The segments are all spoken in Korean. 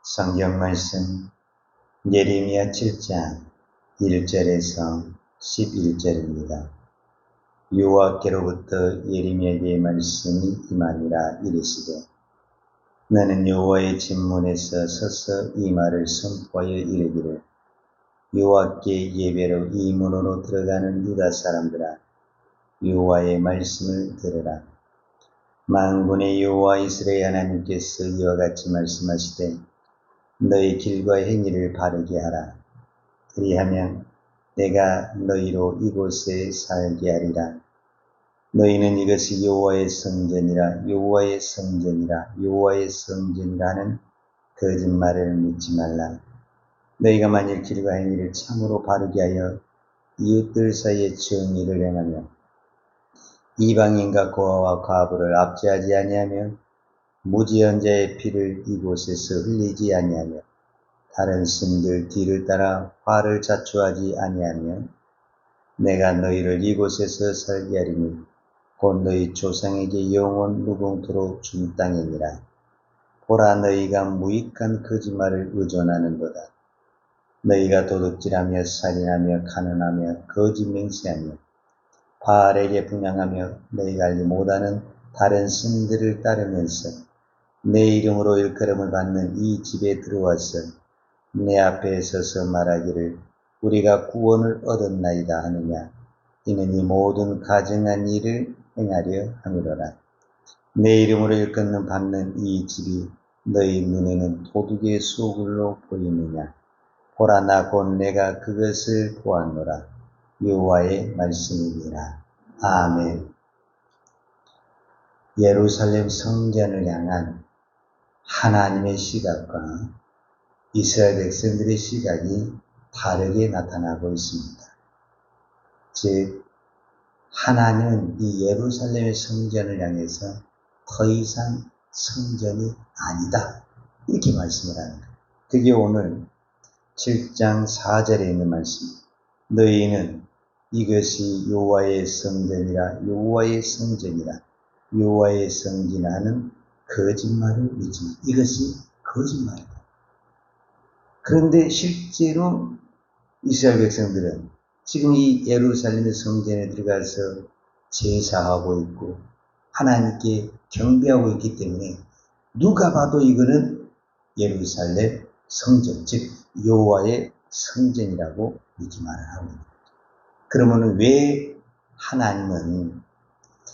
성경 말씀 예레미야 7장 1절에서 11절입니다. 여호와께로부터 예레미야에게 말씀이 임하니라. 이르시되 너는 여호와의 진문에서 서서 이 말을 선포하여 이르기를 여호와께 예배로 이 문으로 들어가는 유다 사람들아, 여호와의 말씀을 들으라. 만군의 여호와 이스라엘 하나님께서 이와 같이 말씀하시되 너희 길과 행위를 바르게 하라. 그리하면 내가 너희로 이곳에 살게 하리라. 너희는 이것이 여호와의 성전이라, 여호와의 성전이라, 여호와의 성전이라 하는 거짓말을 믿지 말라. 너희가 만일 길과 행위를 참으로 바르게 하여 이웃들 사이에 정의를 행하며 이방인과 고아와 과부를 압제하지 아니하며 무지한 자의 피를 이곳에서 흘리지 아니하며 다른 신들 뒤를 따라 화를 자초하지 아니하며 내가 너희를 이곳에서 살게 하리니 곧 너희 조상에게 영원 무궁토록 준 땅이니라. 보라, 너희가 무익한 거짓말을 의존하는도다. 너희가 도둑질하며 살인하며 가늠하며 거짓 맹세하며 바알에게 분향하며 너희가 알지 못하는 다른 신들을 따르면서 내 이름으로 일컬음을 받는 이 집에 들어와서 내 앞에 서서 말하기를 우리가 구원을 얻었나이다 하느냐. 이는 이 모든 가증한 일을 행하려 함이로라. 내 이름으로 일컬음 받는 이 집이 너희 눈에는 도둑의 소굴로 보이느냐. 보라, 나 곧 내가 그것을 보았노라. 여호와의 말씀이니라. 아멘. 예루살렘 성전을 향한 하나님의 시각과 이스라엘 백성들의 시각이 다르게 나타나고 있습니다. 즉, 하나님은 이 예루살렘의 성전을 향해서 더 이상 성전이 아니다, 이렇게 말씀을 하는 거예요. 그게 오늘 7장 4절에 있는 말씀입니다. 너희는 이것이 여호와의 성전이라, 여호와의 성전이라, 여호와의 성전이라 하는 거짓말을 믿지 마. 이것이 거짓말이다. 그런데 실제로 이스라엘 백성들은 지금 이 예루살렘의 성전에 들어가서 제사하고 있고 하나님께 경배하고 있기 때문에 누가 봐도 이거는 예루살렘 성전, 즉 여호와의 성전이라고 믿지 말아야 합니다. 그러면 왜 하나님은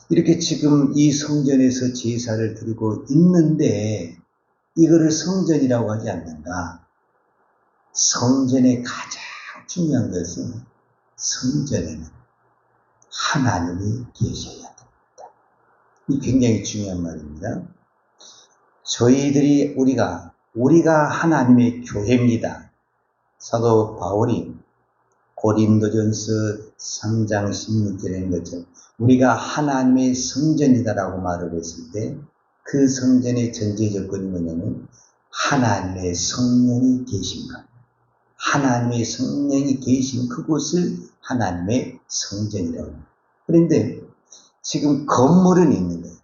이렇게 지금 이 성전에서 제사를 드리고 있는데 이거를 성전이라고 하지 않는가? 성전의 가장 중요한 것은 성전에는 하나님이 계셔야 됩니다. 이 굉장히 중요한 말입니다. 저희들이 우리가 하나님의 교회입니다. 사도 바울이 고린도전서 3장 16절에 있는 것처럼 우리가 하나님의 성전이다라고 말을 했을 때 그 성전의 전제 조건이 뭐냐면 하나님의 성령이 계신 것. 하나님의 성령이 계신 그곳을 하나님의 성전이라고 합니다. 그런데 지금 건물은 있는 거예요.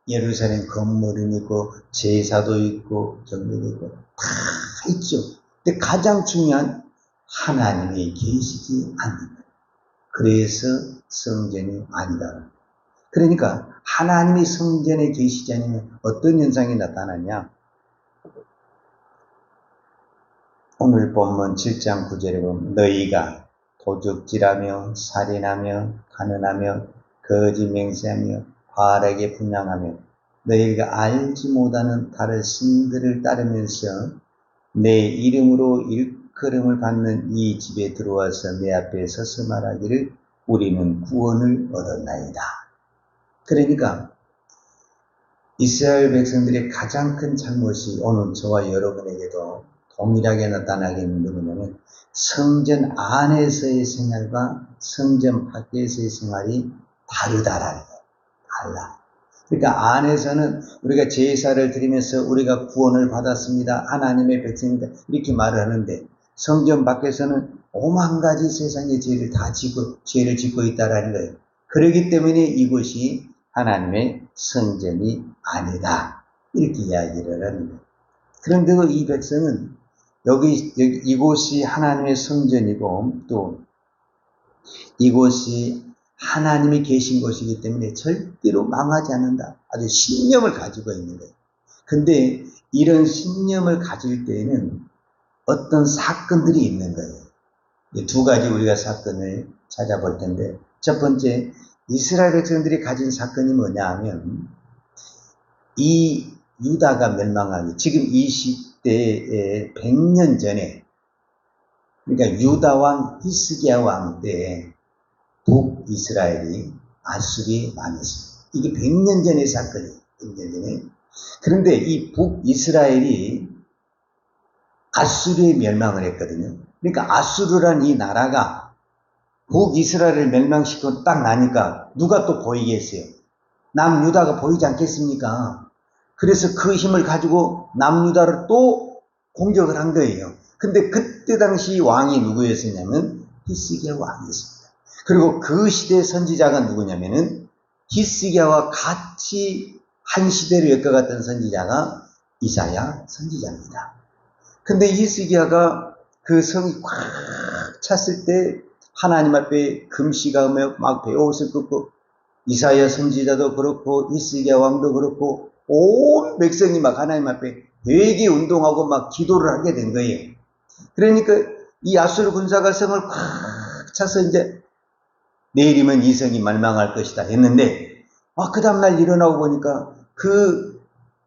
예루살렘 건물은 있고 제사도 있고 경배도 있고 다 있죠. 근데 가장 중요한 하나님이 계시지 않는 거예요. 그래서 성전이 아니다. 그러니까 하나님이 성전에 계시지 않으면 어떤 현상이 나타나냐? 오늘 본문 7장 9절에 보면 너희가 도둑질하며 살인하며 가늠하며 거짓 맹세하며 바알에게 분향하며 너희가 알지 못하는 다른 신들을 따르면서 내 이름으로 일컬음을 받는 이 집에 들어와서 내 앞에 서서 말하기를 우리는 구원을 얻었나이다. 그러니까 이스라엘 백성들의 가장 큰 잘못이 오늘 저와 여러분에게도 동일하게 나타나겠는데 뭐냐면 성전 안에서의 생활과 성전 밖에서의 생활이 다르다라는 거예요. 달라. 그러니까 안에서는 우리가 제사를 드리면서 우리가 구원을 받았습니다. 하나님의 백성입니다. 이렇게 말을 하는데 성전 밖에서는 오만 가지 세상의 죄를 짓고 있다라는 거예요. 그렇기 때문에 이곳이 하나님의 성전이 아니다, 이렇게 이야기를 하는 거예요. 그런데도 이 백성은 이곳이 하나님의 성전이고 또 이곳이 하나님이 계신 곳이기 때문에 절대로 망하지 않는다. 아주 신념을 가지고 있는 거예요. 근데 이런 신념을 가질 때에는 어떤 사건들이 있는 거예요. 두 가지 우리가 사건을 찾아볼 텐데, 첫 번째, 이스라엘 백성들이 가진 사건이 뭐냐 하면, 이 유다가 멸망하기, 지금 이 시대에 100년 전에, 그러니까 유다 왕 히스기야 왕 때에 북이스라엘이 아수리에 망했습니다. 이게 100년 전의 사건이에요. 100년 전에. 그런데 이 북이스라엘이 아수르에 멸망을 했거든요. 그러니까 아수르란 이 나라가 북이스라엘을 멸망시키고 딱 나니까 누가 또 보이겠어요? 남유다가 보이지 않겠습니까? 그래서 그 힘을 가지고 남유다를 또 공격을 한 거예요. 근데 그때 당시 왕이 누구였었냐면 히스기야 왕이었습니다. 그리고 그 시대 선지자가 누구냐면은 히스기야와 같이 한 시대를 엮어갔던 선지자가 이사야 선지자입니다. 근데 히스기야가 그 성이 꽉 찼을 때 하나님 앞에 금식하며 막 베옷을 긋고 이사야 선지자도 그렇고 히스기야 왕도 그렇고 온 백성이 막 하나님 앞에 회개 운동하고 막 기도를 하게 된 거예요. 그러니까 이 아수르 군사가 성을 꽉 차서 이제 내일이면 이 성이 멸망할 것이다 했는데 그 다음날 일어나고 보니까 그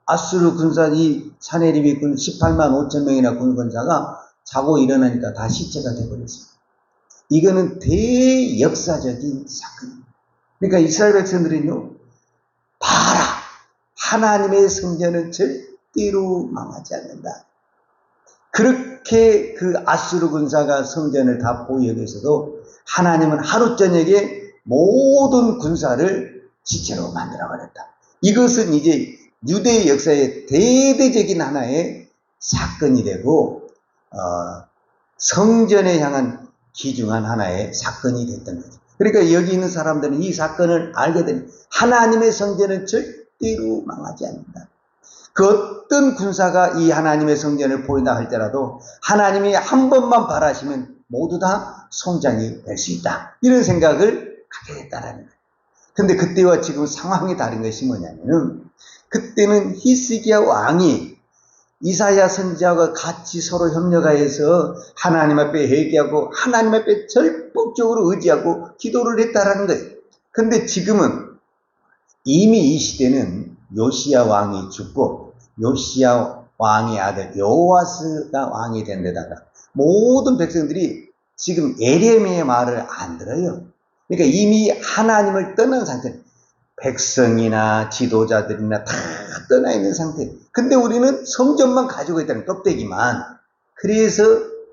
아수르 군사 이 사네립이 군 18만 5천 명이나 군 군사가 자고 일어나니까 다 시체가 되어버렸어요. 이거는 대역사적인 사건입니다. 그러니까 이스라엘 백성들은요, 봐라, 하나님의 성전은 절대로 망하지 않는다. 그렇게 그 아수르 군사가 성전을 다 포위하면서도 하나님은 하루 저녁에 모든 군사를 시체로 만들어버렸다. 이것은 이제 유대의 역사의 대대적인 하나의 사건이 되고 성전에 향한 귀중한 하나의 사건이 됐던 거죠. 그러니까 여기 있는 사람들은 이 사건을 알게 되면 하나님의 성전은 절대로 망하지 않는다. 그 어떤 군사가 이 하나님의 성전을 포위한다 할지라도 하나님이 한 번만 바라시면 모두 다 성장이 될 수 있다. 이런 생각을 갖게 됐다라는 거예요. 근데 그때와 지금 상황이 다른 것이 뭐냐면은 그때는 히스기야 왕이 이사야 선지자와 같이 서로 협력하여서 하나님 앞에 회개하고 하나님 앞에 절복적으로 의지하고 기도를 했다라는 거예요. 근데 지금은 이미 이 시대는 요시야 왕이 죽고 요시야 왕의 아들 요아스가 왕이 된 데다가 모든 백성들이 지금 에레미야의 말을 안 들어요. 그러니까 이미 하나님을 떠난 상태, 백성이나 지도자들이나 다 떠나 있는 상태. 근데 우리는 성전만 가지고 있다는 껍데기만. 그래서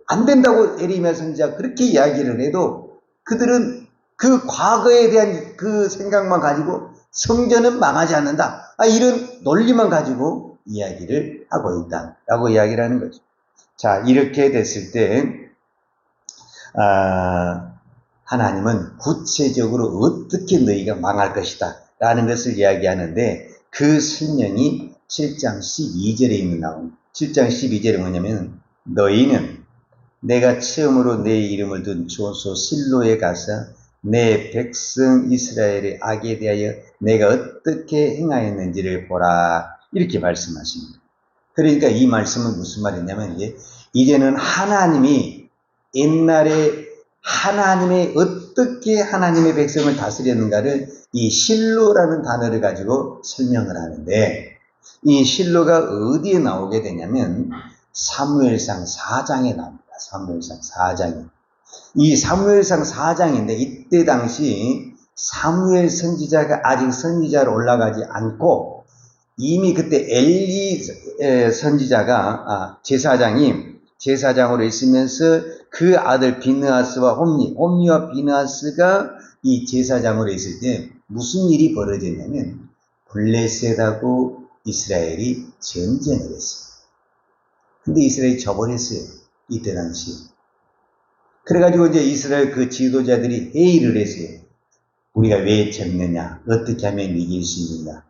안 된다고 에레미야 선지자가 그렇게 이야기를 해도 그들은 그 과거에 대한 그 생각만 가지고 성전은 망하지 않는다. 이런 논리만 가지고 이야기를 하고 있다라고 이야기를 하는 거죠. 자, 이렇게 됐을 때 하나님은 구체적으로 어떻게 너희가 망할 것이다 라는 것을 이야기하는데 그 설명이 7장 12절에 있는 나옵니다. 7장 12절에 뭐냐면 너희는 내가 처음으로 내 이름을 둔 조소 실로에 가서 내 백성 이스라엘의 악에 대하여 내가 어떻게 행하였는지를 보라 이렇게 말씀하십니다. 그러니까 이 말씀은 무슨 말이냐면 이제는 하나님이 옛날에 하나님의 어떻게 하나님의 백성을 다스렸는가를 이 실로라는 단어를 가지고 설명을 하는데 이 실로가 어디에 나오게 되냐면 사무엘상 4장에 나옵니다. 사무엘상 4장에. 이 사무엘상 4장인데 이때 당시 사무엘 선지자가 아직 선지자로 올라가지 않고 이미 그때 엘리 선지자가 제사장으로 있으면서 그 아들 비느하스와 홈리와 비느하스가 이 제사장으로 있을 때 무슨 일이 벌어졌냐면 블레셋하고 이스라엘이 전쟁을 했어요. 근데 이스라엘이 져버렸어요. 이때 당시. 그래가지고 이제 이스라엘 그 지도자들이 회의를 했어요. 우리가 왜 졌느냐? 어떻게 하면 이길 수 있느냐?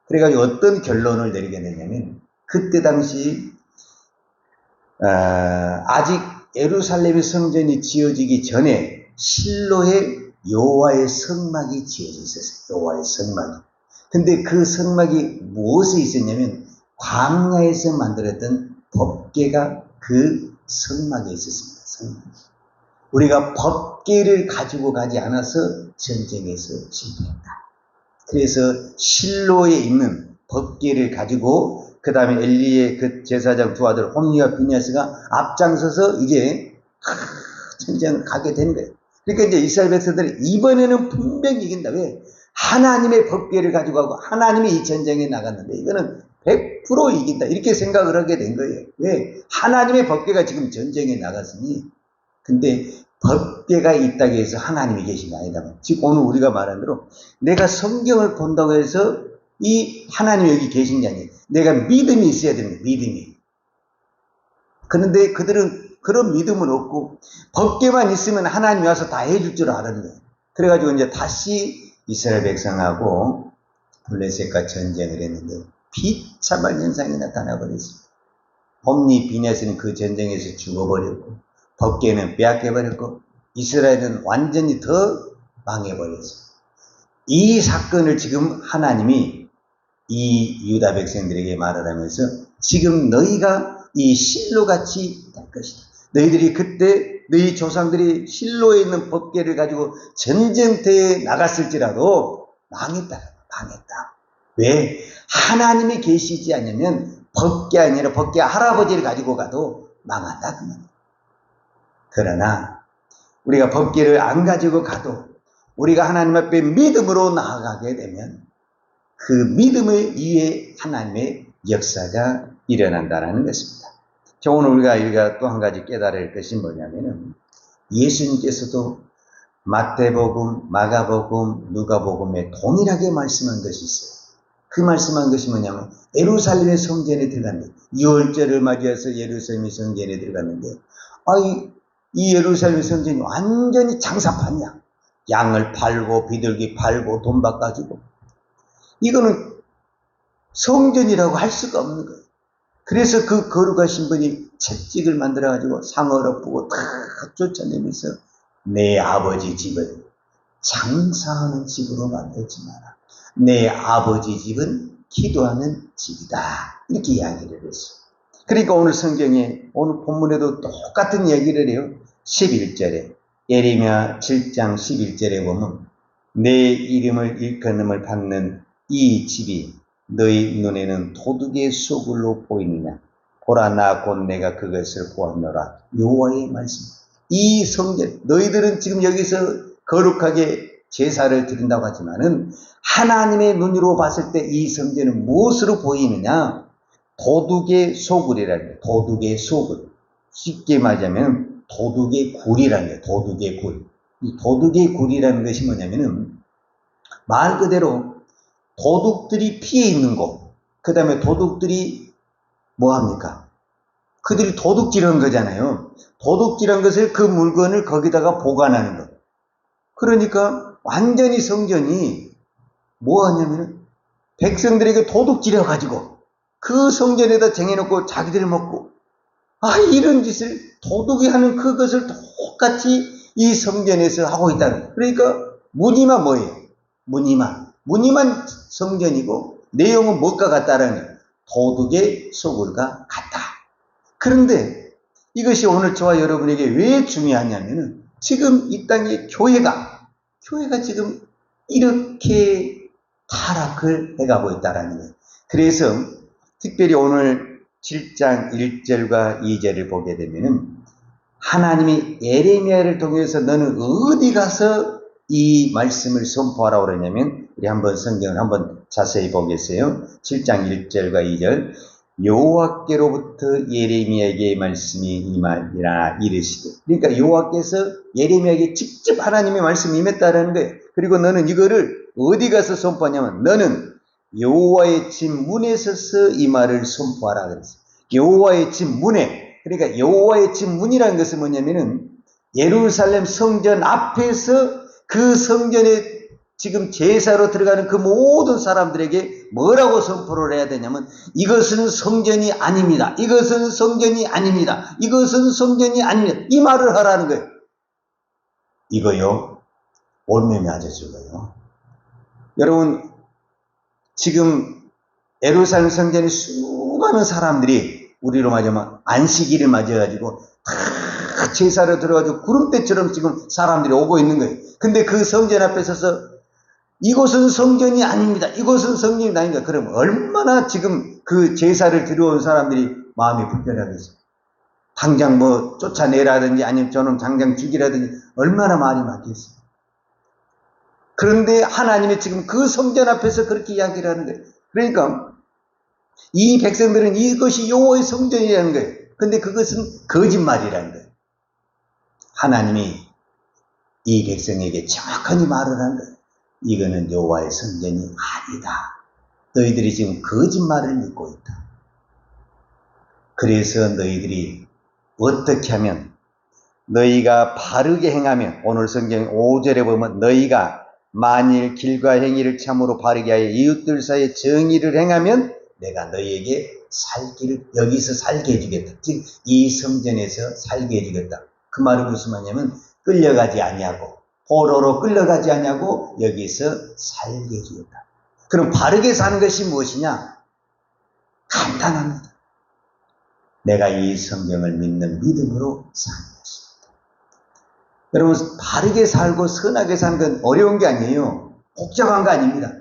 그래가지고 어떤 결론을 내리게 되냐면 그때 당시 아직 예루살렘의 성전이 지어지기 전에 실로에 여호와의 성막이 지어져 있었어요. 여호와의 성막이. 근데 그 성막이 무엇에 있었냐면 광야에서 만들었던 법궤가 그 성막에 있었습니다. 성막. 우리가 법궤를 가지고 가지 않아서 전쟁에서 실패했다. 그래서 실로에 있는 법궤를 가지고 그 다음에 엘리의 그 제사장 두 아들 홈리와 비냐스가 앞장서서 이제 전쟁을 가게 된 거예요. 그러니까 이제 이스라엘 백성들이 이번에는 분명히 이긴다. 왜? 하나님의 법궤를 가지고 가고 하나님이 이 전쟁에 나갔는데 이거는 100% 이긴다. 이렇게 생각을 하게 된 거예요. 왜? 하나님의 법궤가 지금 전쟁에 나갔으니. 근데 법궤가 있다고 해서 하나님이 계신 게 아니다. 지금 오늘 우리가 말한 대로 내가 성경을 본다고 해서 이 하나님이 여기 계신 게 아니에요. 내가 믿음이 있어야 됩니다. 믿음이. 그런데 그들은 그런 믿음은 없고 법궤만 있으면 하나님이 와서 다 해줄 줄 아는 거예요. 그래가지고 이제 다시 이스라엘 백성하고 블레셋과 전쟁을 했는데 비참한 현상이 나타나 버렸습니다. 홈리 비냐스는 그 전쟁에서 죽어버렸고 법궤는 빼앗겨버렸고 이스라엘은 완전히 더 망해버렸어요. 이 사건을 지금 하나님이 이 유다 백성들에게 말을 하면서 지금 너희가 이 실로같이 될 것이다. 너희들이 그때 너희 조상들이 실로에 있는 법궤를 가지고 전쟁터에 나갔을지라도 망했다. 왜? 하나님이 계시지 않으면 법궤 아니라 법궤 할아버지를 가지고 가도 망한다. 그 말이에요. 그러나 우리가 법궤를 안 가지고 가도 우리가 하나님 앞에 믿음으로 나아가게 되면 그 믿음의 위에 하나님의 역사가 일어난다는 것입니다. 오늘 우리가 또 한 가지 깨달아야 할 것이 뭐냐면은 예수님께서도 마태복음, 마가복음, 누가복음에 동일하게 말씀한 것이 있어요. 그 말씀한 것이 뭐냐면 예루살렘의 성전에 들어갔는데 6월절을 맞이해서 예루살렘의 성전에 들어갔는데 이 예루살렘 성전이 완전히 장사판이야. 양을 팔고 비둘기 팔고 돈 바꿔주고 이거는 성전이라고 할 수가 없는 거예요. 그래서 그 거룩하신 분이 채찍을 만들어가지고 상을 엎고 다 쫓아내면서 내 아버지 집을 장사하는 집으로 만들지 마라. 내 아버지 집은 기도하는 집이다. 이렇게 이야기를 했어요. 그러니까 오늘 성경에 오늘 본문에도 똑같은 얘기를 해요. 11절에 예레미야 7장 11절에 보면 내 이름을 일컫음을 받는 이 집이 너희 눈에는 도둑의 소굴로 보이느냐. 보라 나 곧 내가 그것을 보았노라. 여호와의 말씀. 이 성전 너희들은 지금 여기서 거룩하게 제사를 드린다고 하지만은 하나님의 눈으로 봤을 때 이 성전은 무엇으로 보이느냐. 도둑의 소굴이라는 거예요. 도둑의 소굴. 쉽게 말하자면 도둑의 굴이라는 거예요. 도둑의 굴. 이 도둑의 굴이라는 것이 뭐냐면은 말 그대로 도둑들이 피해 있는 곳. 그 다음에 도둑들이 뭐 합니까? 그들이 도둑질한 거잖아요. 도둑질한 것을 그 물건을 거기다가 보관하는 것. 그러니까 완전히 성전이 뭐 하냐면은 백성들에게 도둑질해 가지고 그 성전에다 쟁여놓고 자기들 먹고 이런 짓을 도둑이 하는 그것을 똑같이 이 성전에서 하고 있다는 거예요. 그러니까 무늬만 뭐예요? 무늬만 성전이고 내용은 뭐가 같다라는 도둑의 소굴과 같다. 그런데 이것이 오늘 저와 여러분에게 왜 중요하냐면은 지금 이 땅의 교회가 지금 이렇게 타락을 해가고 있다라는 거예요. 그래서 특별히 오늘 7장 1절과 2절을 보게 되면은 하나님이 예레미야를 통해서 너는 어디 가서 이 말씀을 선포하라고 그러냐면 우리 한번 성경을 한번 자세히 보겠어요. 7장 1절과 2절 여호와께로부터 예레미야에게 말씀이 임하니라 이르시되 그러니까 여호와께서 예레미야에게 직접 하나님의 말씀이 임했다라는 거예요. 그리고 너는 이거를 어디 가서 선포하냐면 너는 여호와의 집 문에 서서 이 말을 선포하라 그랬어요. 여호와의 집 문에 그러니까 여호와의 집 문이라는 것은 뭐냐면은 예루살렘 성전 앞에서 그 성전에 지금 제사로 들어가는 그 모든 사람들에게 뭐라고 선포를 해야 되냐면 이것은 성전이 아닙니다. 이것은 성전이 아닙니다. 이것은 성전이 아닙니다. 이 말을 하라는 거예요. 이거요. 올매미 아저씨가요. 여러분 지금 예루살렘 성전에 수많은 사람들이 우리로 말하자면 안식일을 맞아가지고 다 제사로 들어가지고 구름대처럼 지금 사람들이 오고 있는 거예요. 근데 그 성전 앞에 서서 이곳은 성전이 아닙니다. 이곳은 성전이 아닙니다. 그럼 얼마나 지금 그 제사를 들어온 사람들이 마음이 불편하겠어요. 당장 뭐 쫓아내라든지 아니면 저는 당장 죽이라든지 얼마나 말이 많겠어요. 그런데 하나님이 지금 그 성전 앞에서 그렇게 이야기를 하는 거예요. 그러니까 이 백성들은 이것이 여호와의 성전이라는 거예요. 근데 그것은 거짓말이라는 거예요. 하나님이 이 백성에게 정확하게 말을 한 거예요. 이거는 여호와의 성전이 아니다. 너희들이 지금 거짓말을 믿고 있다. 그래서 너희들이 어떻게 하면 너희가 바르게 행하면 오늘 성경 5절에 보면 너희가 만일 길과 행위를 참으로 바르게 하여 이웃들 사이에 정의를 행하면 내가 너희에게 여기서 살게 해주겠다. 즉 이 성전에서 살게 해주겠다. 그 말은 무슨 말이냐면 끌려가지 아니하고 포로로 끌려가지 아니하고 여기서 살게 해주겠다. 그럼 바르게 사는 것이 무엇이냐? 간단합니다. 내가 이 성경을 믿는 믿음으로 사는 것입니다. 여러분 바르게 살고 선하게 사는 건 어려운 게 아니에요. 복잡한 거 아닙니다.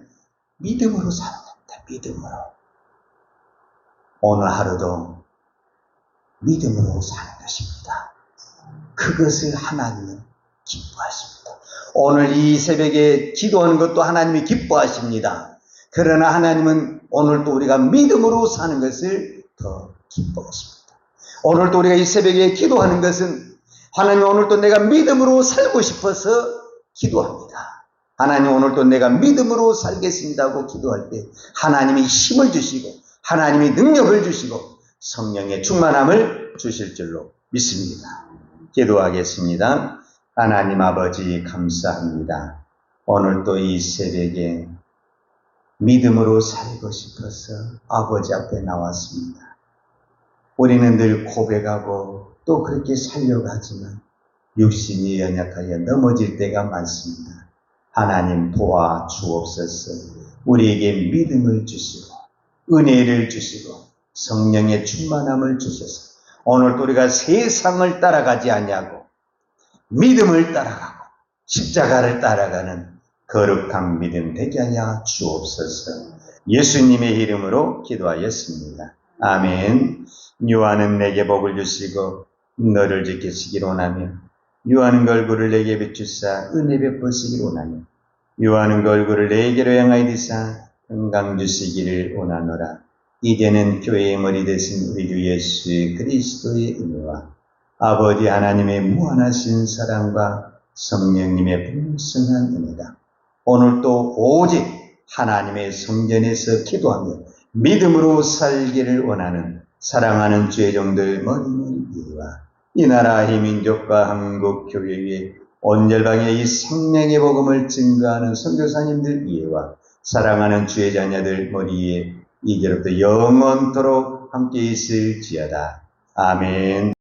믿음으로 사는 겁니다. 믿음으로. 오늘 하루도 믿음으로 사는 것입니다. 그것을 하나님은 기뻐하십니다. 오늘 이 새벽에 기도하는 것도 하나님이 기뻐하십니다. 그러나 하나님은 오늘도 우리가 믿음으로 사는 것을 더 기뻐하십니다. 오늘도 우리가 이 새벽에 기도하는 것은 하나님 오늘도 내가 믿음으로 살고 싶어서 기도합니다. 하나님 오늘도 내가 믿음으로 살겠습니다 하고 기도할 때 하나님이 힘을 주시고 하나님이 능력을 주시고 성령의 충만함을 주실 줄로 믿습니다. 기도하겠습니다. 하나님 아버지 감사합니다. 오늘도 이 새벽에 믿음으로 살고 싶어서 아버지 앞에 나왔습니다. 우리는 늘 고백하고 또 그렇게 살려고 하지만 육신이 연약하여 넘어질 때가 많습니다. 하나님 도와주옵소서. 우리에게 믿음을 주시고 은혜를 주시고 성령의 충만함을 주셔서 오늘도 우리가 세상을 따라가지 아니하고 믿음을 따라가고 십자가를 따라가는 거룩한 믿음 되게 하여 주옵소서. 예수님의 이름으로 기도하였습니다. 아멘. 유하는 내게 복을 주시고 너를 지키시길 원하며 유하는 얼굴을 내게 비추사 은혜 베푸시길 원하며 유하는 얼굴을 내게로 향하여 드사 건강 주시기를 원하노라. 이제는 교회의 머리 되신 우리 주 예수 그리스도의 은혜와 아버지 하나님의 무한하신 사랑과 성령님의 풍성한 은혜가 오늘도 오직 하나님의 성전에서 기도하며 믿음으로 살기를 원하는 사랑하는 죄종들 머리머리 위와 이 나라 이 민족과 한국 교회에 온열방에 이 생명의 복음을 증거하는 선교사님들 위에와 사랑하는 주의 자녀들 머리에 이제로부터 영원토록 함께 있을지어다. 아멘.